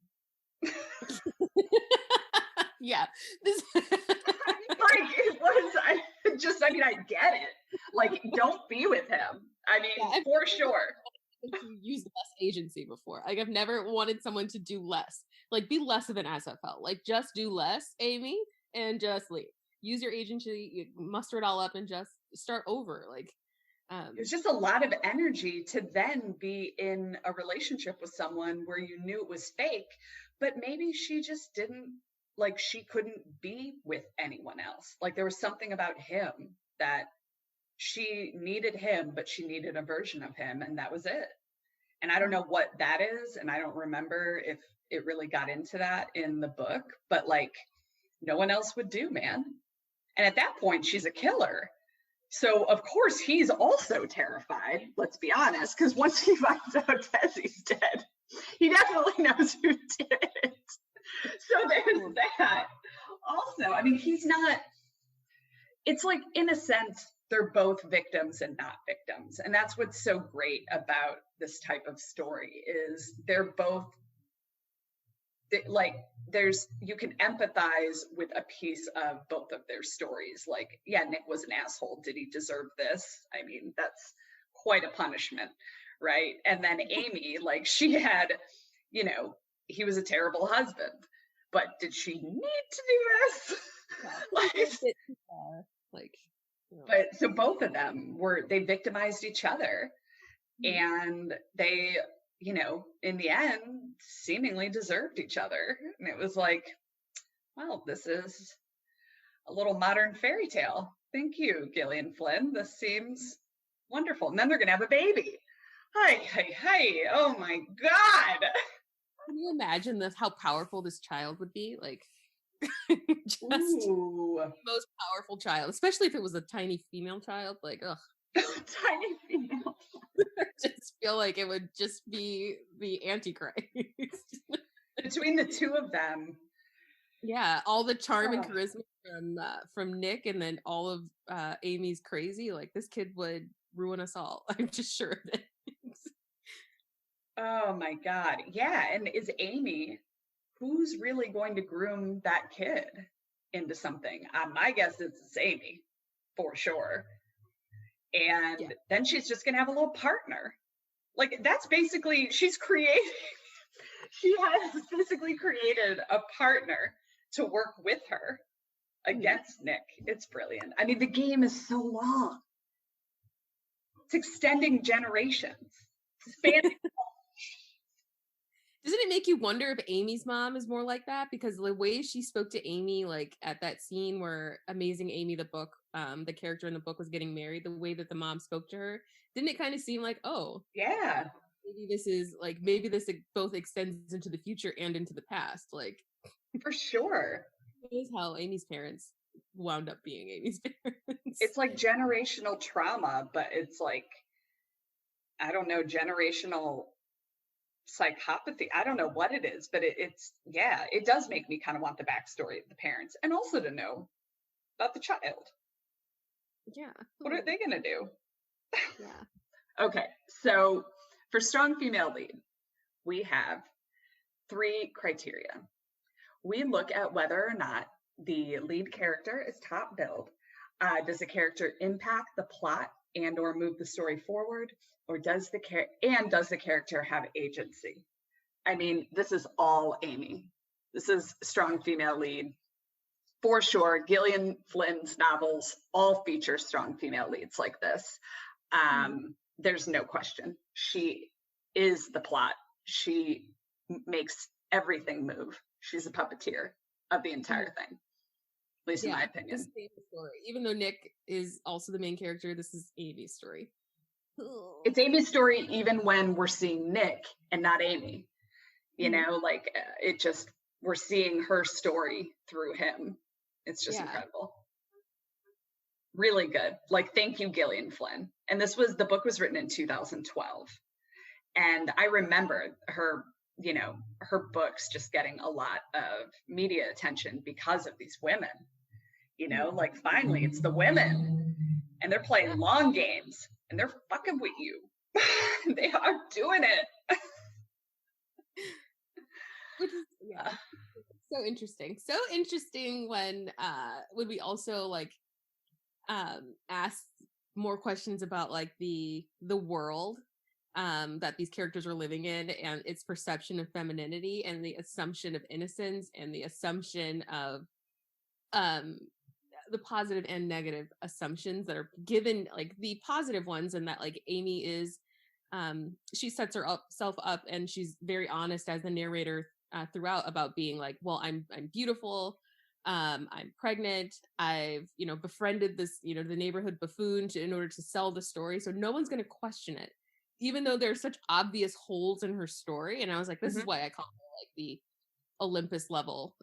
Yeah. This Like it was, I mean, I get it. Like, don't be with him. I mean, yeah, for sure. to use less agency before. Like I've never wanted someone to do less. Like be less of an SFL. Like just do less, Amy, and just leave. Use your agency, you muster it all up, and just start over. Like, It was just a lot of energy to then be in a relationship with someone where you knew it was fake, but maybe she just didn't, like, she couldn't be with anyone else. Like there was something about him that she needed him, but she needed a version of him, and that was it. And I don't know what that is, and I don't remember if it really got into that in the book, but like no one else would do, man. And at that point, she's a killer. So of course he's also terrified, let's be honest, because once he finds out Tessie's dead, he definitely knows who did it. So there's that. Also, I mean, he's not, it's like in a sense, they're both victims and not victims. And that's what's so great about this type of story is they're both like you can empathize with a piece of both of their stories. Like, yeah, Nick was an asshole. Did he deserve this? I mean, that's quite a punishment, right? And then Amy, like she had, he was a terrible husband, but did she need to do this? like, But so both of them they victimized each other, and they, in the end, seemingly deserved each other. And it was like, well, this is a little modern fairy tale. Thank you, Gillian Flynn. This seems wonderful. And then they're going to have a baby. Hi. Oh my God. can you imagine how powerful this child would be? Like, just Ooh. the most powerful child, especially if it was a tiny female child. Like, ugh. Tiny female. I just feel like it would just be the Antichrist. Between the two of them. Yeah, all the charm and charisma from Nick, and then all of Amy's crazy. Like this kid would ruin us all. I'm just sure of it. Oh my God. Yeah. And is Amy, who's really going to groom that kid into something? My guess is it's Amy, for sure. And then she's just going to have a little partner. Like that's basically, she has physically created a partner to work with her against Nick. It's brilliant. I mean, the game is so long. It's extending generations. Spanning. Doesn't it make you wonder if Amy's mom is more like that? Because the way she spoke to Amy, like at that scene where Amazing Amy, the book, the character in the book was getting married, the way that the mom spoke to her, didn't it kind of seem like, oh, yeah, maybe this both extends into the future and into the past. Like, for sure. It is how Amy's parents wound up being Amy's parents. It's like generational trauma, but it's like I don't know, generational psychopathy. I don't know what it is, but it does make me kind of want the backstory of the parents and also to know about the child. Yeah. What are they going to do? Yeah. Okay, so for strong female lead, we have 3 criteria. We look at whether or not the lead character is top billed. Does the character impact the plot and or move the story forward? Or does the character have agency? I mean, this is all Amy. This is strong female lead. For sure, Gillian Flynn's novels all feature strong female leads like this. There's no question. She is the plot. She makes everything move. She's a puppeteer of the entire thing, at least in my opinion. This is Amy's story. Even though Nick is also the main character, this is Amy's story. It's Amy's story even when we're seeing Nick and not Amy. You know, like we're seeing her story through him. It's just incredible. Really good. Like, thank you, Gillian Flynn. And the book was written in 2012. And I remember her books just getting a lot of media attention because of these women. You know, like, finally, it's the women. And they're playing long games. And they're fucking with you. They are doing it. Which is, so interesting. So interesting when we also, like, ask more questions about, like, the world that these characters are living in and its perception of femininity and the assumption of innocence and the assumption of the positive and negative assumptions that are given, like the positive ones, and that, like, Amy is she sets herself up and she's very honest as the narrator throughout about being like, well, I'm beautiful, I'm pregnant, I've befriended this the neighborhood buffoon in order to sell the story, so no one's going to question it, even though there's such obvious holes in her story. And I was like, this is why I call her like the Olympus level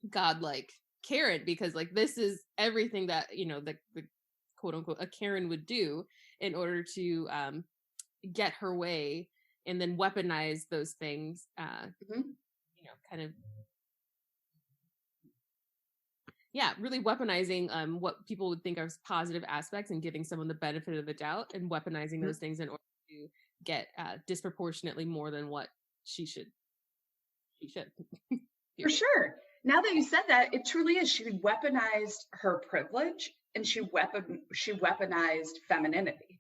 godlike Karen, because, like, this is everything that the quote unquote a Karen would do in order to get her way, and then weaponize those things, kind of really weaponizing what people would think of positive aspects and giving someone the benefit of the doubt and weaponizing those things in order to get disproportionately more than what she should. For sure. Now that you said that, it truly is. She weaponized her privilege and she weaponized femininity.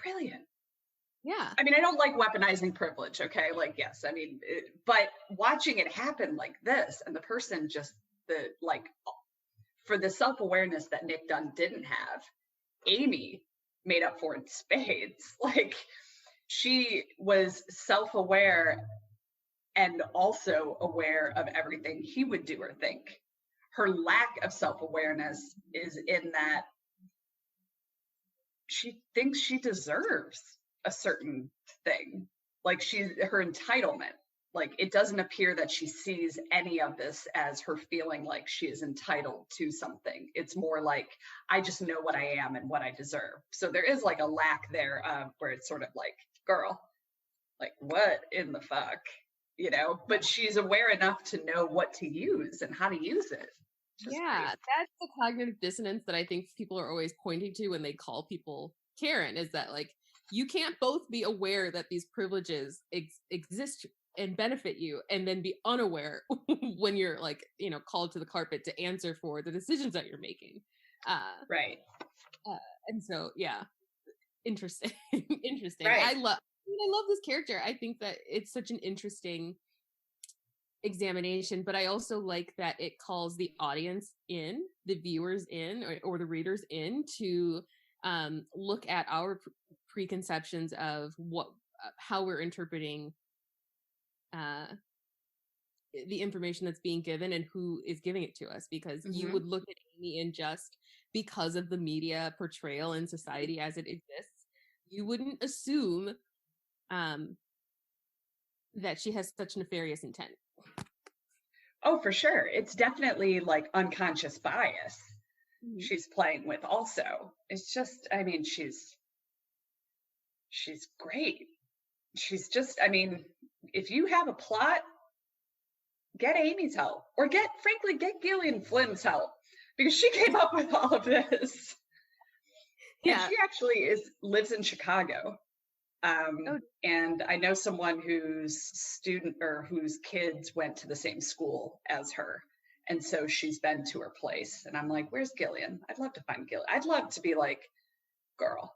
Brilliant. Yeah. I mean, I don't like weaponizing privilege, okay? Like, yes, I mean, but watching it happen like this, and the person just, for the self-awareness that Nick Dunne didn't have, Amy made up for in spades. Like, she was self-aware and also aware of everything he would do or think. Her lack of self-awareness is in that she thinks she deserves a certain thing, like her entitlement. Like, it doesn't appear that she sees any of this as her feeling like she is entitled to something. It's more like, I just know what I am and what I deserve. So there is like a lack there where it's sort of like, girl, like, what in the fuck, but she's aware enough to know what to use and how to use it. Yeah, that's the cognitive dissonance that I think people are always pointing to when they call people Karen, is that, like, you can't both be aware that these privileges exist and benefit you, and then be unaware when you're, like, called to the carpet to answer for the decisions that you're making. Right. And so, yeah, interesting. Right. I love this character. I think that it's such an interesting examination, but I also like that it calls the audience in, the viewers in, or the readers in, to look at our preconceptions of how we're interpreting the information that's being given and who is giving it to us, because you would look at Amy, and just because of the media portrayal in society as it exists, you wouldn't assume that she has such nefarious intent. Oh, for sure. It's definitely like unconscious bias she's playing with also. It's just, I mean, she's she's great. She's just, I mean, if you have a plot, get Amy's help, or frankly, get Gillian Flynn's help, because she came up with all of this. And Yeah. she actually lives in Chicago. And I know someone whose kids went to the same school as her. And so she's been to her place. And I'm like, where's Gillian? I'd love to find Gillian. I'd love to be like, girl,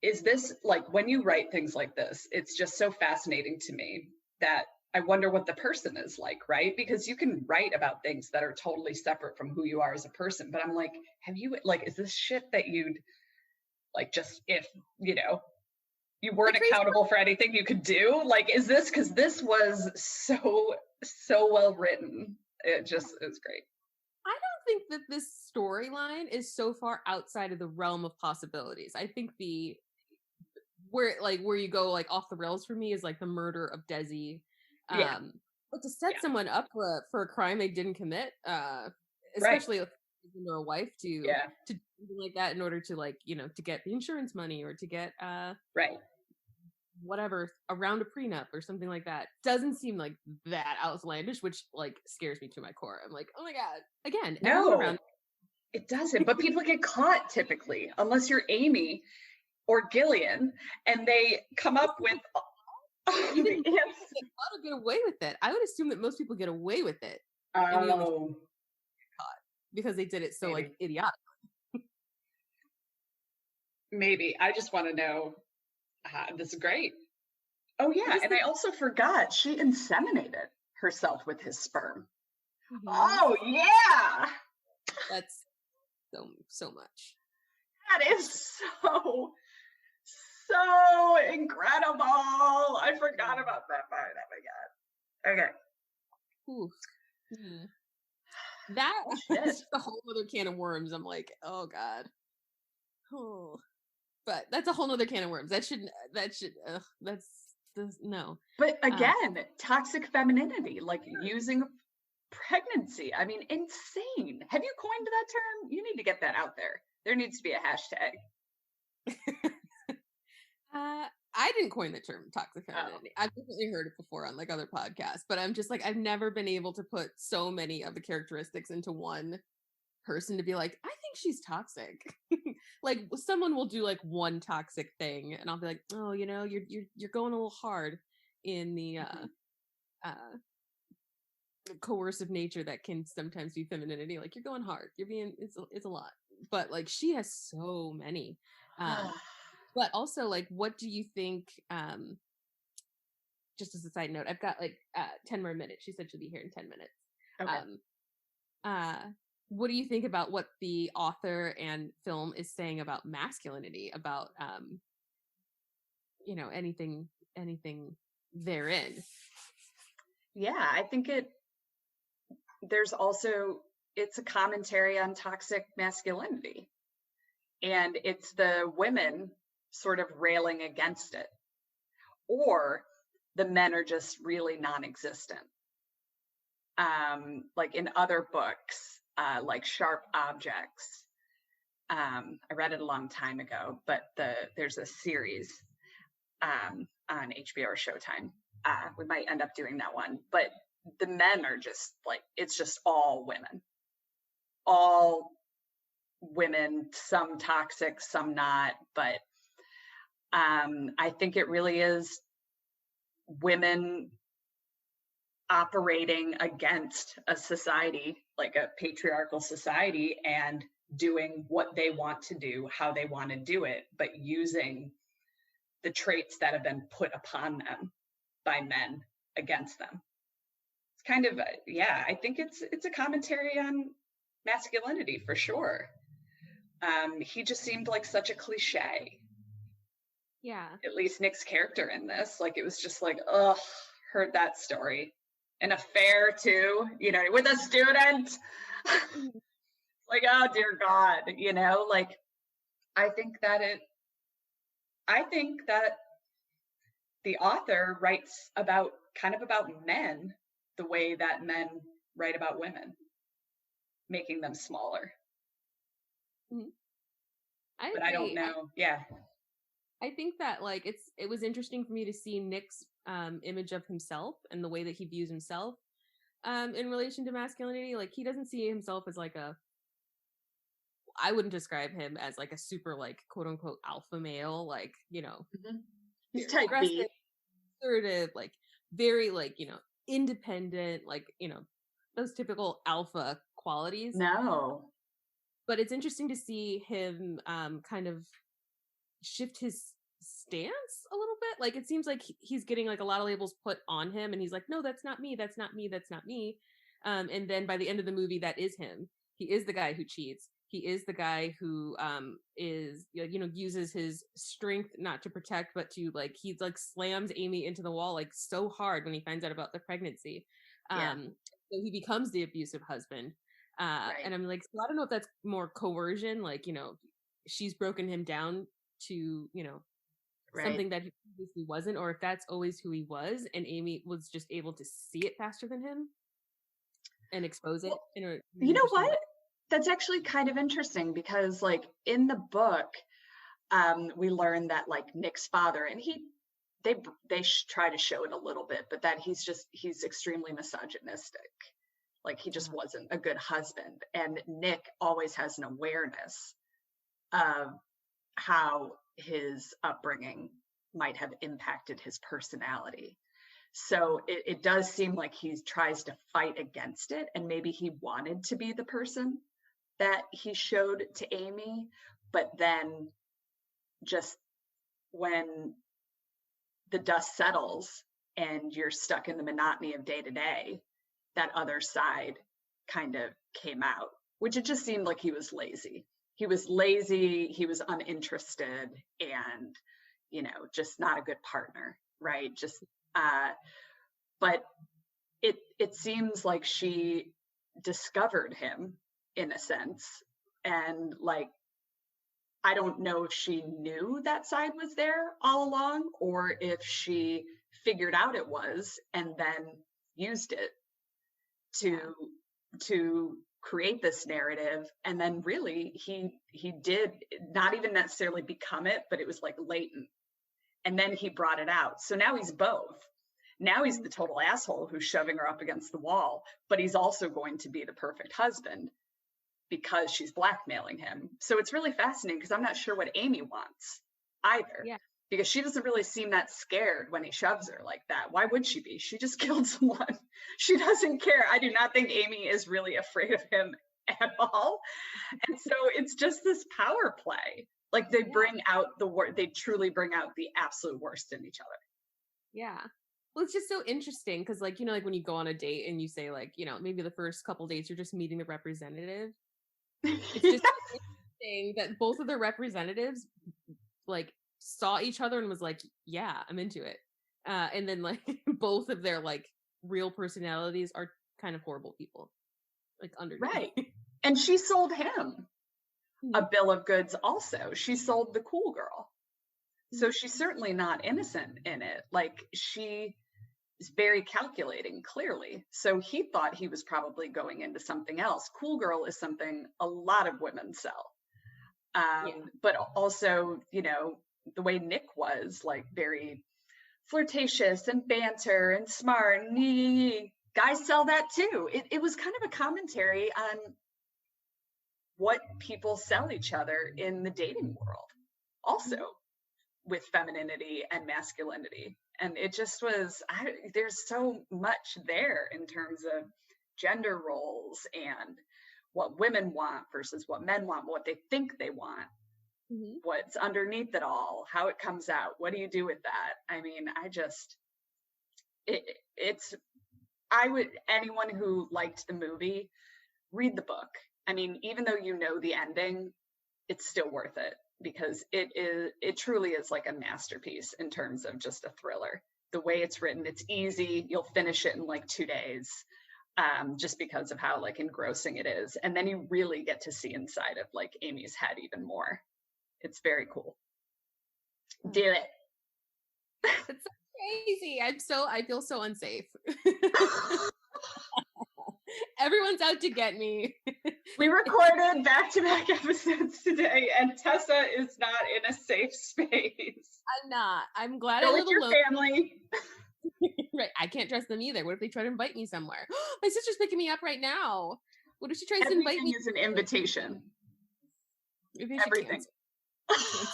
is this like, when you write things like this, it's just so fascinating to me that I wonder what the person is like, right? Because you can write about things that are totally separate from who you are as a person. But I'm like, is this shit that you'd like, just if, you weren't accountable for anything you could do? Like, is this, because this was so well written. It was great. I don't think that this storyline is so far outside of the realm of possibilities. I think where you go like off the rails for me is like the murder of Desi. But to set someone up for a crime they didn't commit, especially if you're a wife to do something like that in order to like, to get the insurance money or to get whatever around a prenup or something like that, doesn't seem like that outlandish, which like scares me to my core. I'm like, oh my god, again, no, it doesn't. But people get caught typically, unless you're Amy or Gillian, and they come up with you didn't get away with it. I would assume that most people get away with it. Oh, caught because they did it so like idiotic. Maybe. I just want to know. This is great. Oh yeah, and I also forgot she inseminated herself with his sperm. Mm-hmm. Oh yeah, that's so much. That is so incredible. I forgot about that part. Oh my god. Okay. Oof. That's a whole other can of worms. I'm like, oh god. Oh. But that's a whole nother can of worms. That's no. But again, toxic femininity, like using pregnancy. I mean, insane. Have you coined that term? You need to get that out there. There needs to be a hashtag. I didn't coin the term toxic femininity. I've definitely heard it before on like other podcasts, but I'm just like, I've never been able to put so many of the characteristics into one person to be like, I think she's toxic. Like someone will do like one toxic thing and I'll be like, oh, you're going a little hard in the coercive nature that can sometimes be femininity. Like you're going hard, it's a lot. But like she has so many. But also like, what do you think, just as a side note, I've got like 10 more minutes. She said she'll be here in 10 minutes. Okay. What do you think about what the author and film is saying about masculinity, about anything therein? Yeah, I think it's a commentary on toxic masculinity, and it's the women sort of railing against it, or the men are just really non-existent. Like in other books, like Sharp Objects. I read it a long time ago, but there's a series on HBO or Showtime. We might end up doing that one, but the men are just like, it's just all women, some toxic, some not. But I think it really is women operating against a society, like a patriarchal society, and doing what they want to do, how they want to do it, but using the traits that have been put upon them by men against them. It's kind of, I think it's a commentary on masculinity for sure. He just seemed like such a cliche. Yeah. At least Nick's character in this, like it was just like, ugh, heard that story. An affair too, with a student. Like, oh dear God, like I think that the author writes about men the way that men write about women, making them smaller. Mm-hmm. I don't know. I think that like it was interesting for me to see Nick's image of himself and the way that he views himself in relation to masculinity. Like he doesn't see himself as like I wouldn't describe him as like a super like quote unquote alpha male, like, you know, Mm-hmm. He's very type aggressive, B. assertive, like very like, you know, independent, like, you know, those typical alpha qualities. No. But it's interesting to see him kind of shift his stance a little bit. Like it seems like he's getting like a lot of labels put on him and he's like, no, that's not me, that's not me, that's not me. And then by the end of the movie, that is him. He is the guy who cheats. He is the guy who is, you know, uses his strength not to protect but to like, he like slams Amy into the wall like so hard when he finds out about the pregnancy. Yeah. So he becomes the abusive husband. Right. And I'm like, so I don't know if that's more coercion, like, you know, she's broken him down to, you know, Right. something that he previously wasn't, or if that's always who he was and Amy was just able to see it faster than him and expose it. Well, in a you know interesting what? way. That's actually kind of interesting because like in the book, we learn that like Nick's father, and they try to show it a little bit, but that he's extremely misogynistic. Like he just wasn't a good husband. And Nick always has an awareness of how his upbringing might have impacted his personality. So it does seem like he tries to fight against it. And maybe he wanted to be the person that he showed to Amy, but then just when the dust settles and you're stuck in the monotony of day to day, that other side kind of came out, which it just seemed like he was lazy. He was lazy, he was uninterested, and, you know, just not a good partner, right? Just, but it seems like she discovered him in a sense. And like, I don't know if she knew that side was there all along or if she figured out it was and then used it to create this narrative. And then really he did not even necessarily become it, but it was like latent. And then he brought it out. So now he's both. Now he's the total asshole who's shoving her up against the wall, but he's also going to be the perfect husband because she's blackmailing him. So it's really fascinating because I'm not sure what Amy wants either. Yeah. Because she doesn't really seem that scared when he shoves her like that. Why would she be? She just killed someone. She doesn't care. I do not think Amy is really afraid of him at all. And so it's just this power play. Like they bring out they truly bring out the absolute worst in each other. Yeah. Well, it's just so interesting because, like, you know, like when you go on a date and you say, like, you know, maybe the first couple dates you're just meeting the representative. It's just interesting that both of the representatives, like, saw each other and was like, yeah, I'm into it. And then, like, both of their, like, real personalities are kind of horrible people. Like, underneath. Right. And she sold him a bill of goods also. She sold the cool girl. So she's certainly not innocent in it. Like, she is very calculating, clearly. So he thought he was probably going into something else. Cool girl is something a lot of women sell. But also, you know, the way Nick was, like, very flirtatious and banter and smart. And guys sell that too. It was kind of a commentary on what people sell each other in the dating world. Also, with femininity and masculinity. And it just was, there's so much there in terms of gender roles and what women want versus what men want, what they think they want, what's underneath it all, how it comes out. What do you do with that? I mean, anyone who liked the movie, read the book. I mean, even though you know the ending, it's still worth it because it truly is like a masterpiece in terms of just a thriller. The way it's written, it's easy. You'll finish it in like 2 days, just because of how like engrossing it is. And then you really get to see inside of like Amy's head even more. It's very cool. Do it. It's so crazy. I feel so unsafe. Everyone's out to get me. We recorded back-to-back episodes today, and Tessa is not in a safe space. I'm not. I'm glad Go I with live your alone. family. Right. I can't trust them either. What if they try to invite me somewhere? My sister's picking me up right now. What if she tries to invite Everything me? is an invitation. Maybe I should Everything. cancel.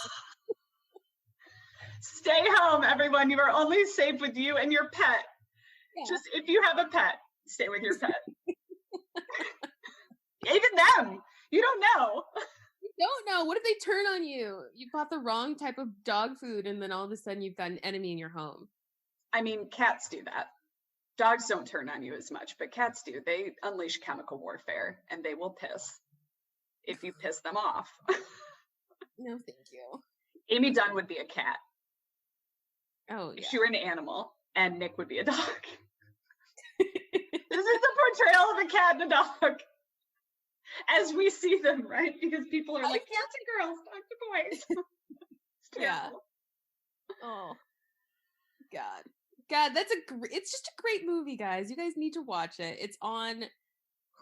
Stay home, everyone. You are only safe with you and your pet. Yeah. Just if you have a pet, stay with your pet. Even them. You don't know. You don't know. What if they turn on you? You bought the wrong type of dog food and then all of a sudden you've got an enemy in your home. I mean, cats do that. Dogs don't turn on you as much, but cats do. They unleash chemical warfare and they will piss if you piss them off. No, thank you. Amy Dunne would be a cat. Oh, yeah. If she were an animal, and Nick would be a dog. This is the portrayal of a cat and a dog as we see them, right? Because people are like, cats and girls, dogs and boys. Yeah. Oh, God, it's just a great movie, guys. You guys need to watch it. It's on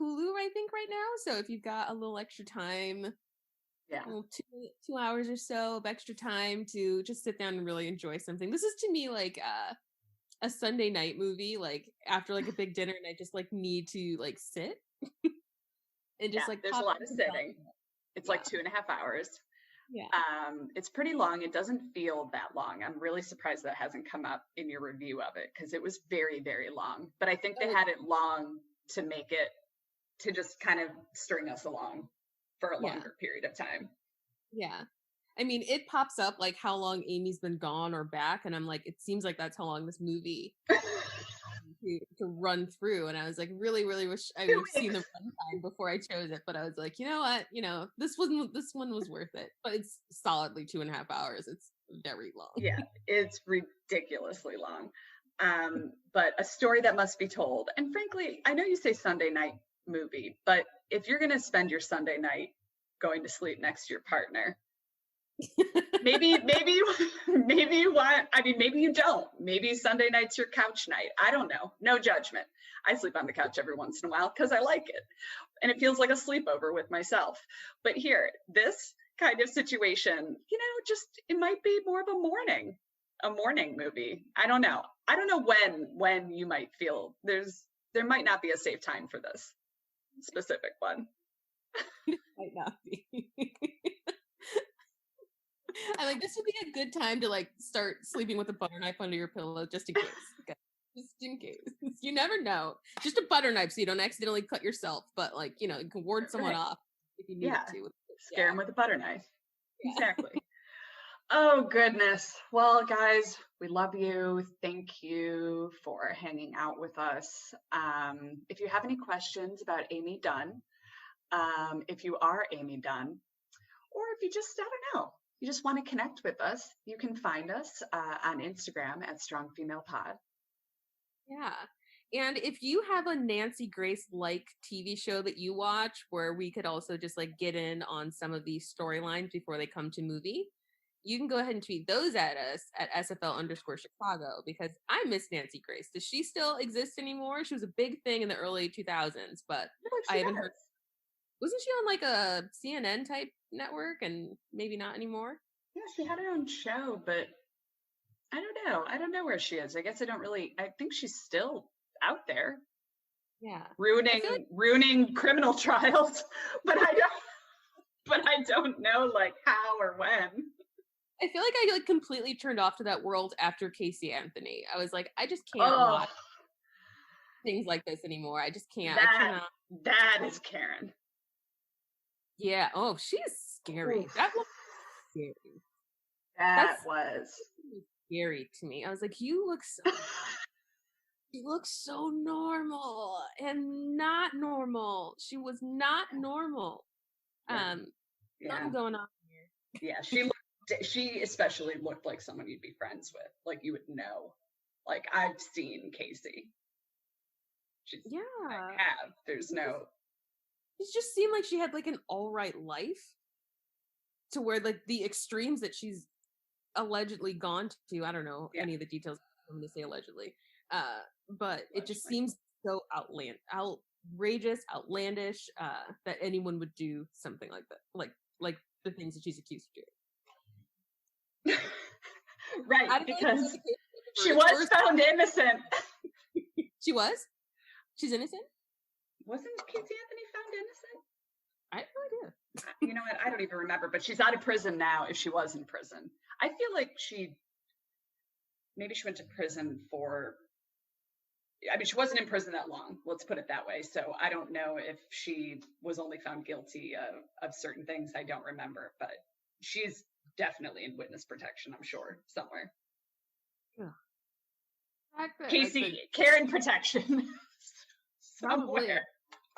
Hulu, I think, right now. So if you've got a little extra time, yeah, 2 hours or so of extra time to just sit down and really enjoy something. This is to me like a Sunday night movie, like after like a big dinner, and I just like need to like sit and just like there's a lot of sitting. It's like 2.5 hours. Yeah. It's pretty long. It doesn't feel that long. I'm really surprised that hasn't come up in your review of it because it was very, very long. But I think they had it long to make it, to just kind of string us along for a longer period of time. Yeah. I mean, it pops up like how long Amy's been gone or back, and I'm like, it seems like that's how long this movie to run through. And I was like, really, really wish I would have seen the runtime before I chose it. But I was like, you know what? This one was worth it. But it's solidly 2.5 hours. It's very long. Yeah, it's ridiculously long. But a story that must be told. And frankly, I know you say Sunday night movie, but if you're going to spend your Sunday night going to sleep next to your partner, maybe you want, I mean, maybe you don't. Maybe Sunday night's your couch night. I don't know. No judgment. I sleep on the couch every once in a while because I like it. And it feels like a sleepover with myself. But here, this kind of situation, just, it might be more of a morning movie. I don't know. I don't know when you might feel there might not be a safe time for this specific one. Might not be. I like this would be a good time to like start sleeping with a butter knife under your pillow just in case. Okay. Just in case. You never know. Just a butter knife so you don't accidentally cut yourself, but like, you can ward someone off if you need to. Scare them with a butter knife. Yeah. Exactly. Oh, goodness. Well, guys, we love you. Thank you for hanging out with us. If you have any questions about Amy Dunne, if you are Amy Dunne, or if you just, I don't know, you just want to connect with us, you can find us on Instagram at Strong Female Pod. Yeah. And if you have a Nancy Grace-like TV show that you watch where we could also just like get in on some of these storylines before they come to movie, you can go ahead and tweet those at us at SFL_Chicago because I miss Nancy Grace. Does she still exist anymore? She was a big thing in the early 2000s, but I haven't heard. Wasn't she on like a CNN type network and maybe not anymore? Yeah, she had her own show, but I don't know. I don't know where she is. I guess I think she's still out there. Yeah. Ruining criminal trials, but I don't know like how or when. I feel like I like completely turned off to that world after Casey Anthony. I was like, I just can't watch things like this anymore. I just can't. I cannot. That is Karen. Yeah. Oh, she's scary. Oof. That was scary. That was scary to me. I was like, you look so normal and not normal. She was not normal. Something going on here. Yeah, she especially looked like someone you'd be friends with. Like you would know. Like I've seen Casey. I have. There's no. It just seemed like she had like an all right life to where like the extremes that she's allegedly gone to. I don't know any of the details. I'm going to say allegedly. But it just seems so outrageous, outlandish, that anyone would do something like that, like the things that she's accused of doing. Right, because she was found innocent. She was? She's innocent? Wasn't Casey Anthony found innocent? I have no idea. You know what? I don't even remember, but she's out of prison now if she was in prison. I feel like maybe she went to prison she wasn't in prison that long. Let's put it that way. So I don't know if she was only found guilty of certain things. I don't remember, but she's definitely in witness protection, I'm sure, somewhere. Casey, Karen protection. Somewhere.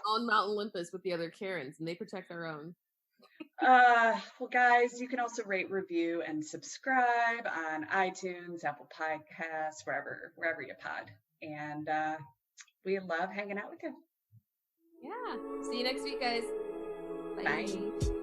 On Mount Olympus with the other Karens, and they protect their own. Well, guys, you can also rate, review, and subscribe on iTunes, Apple Podcasts, wherever you pod. And we love hanging out with you. Yeah. See you next week, guys. Bye.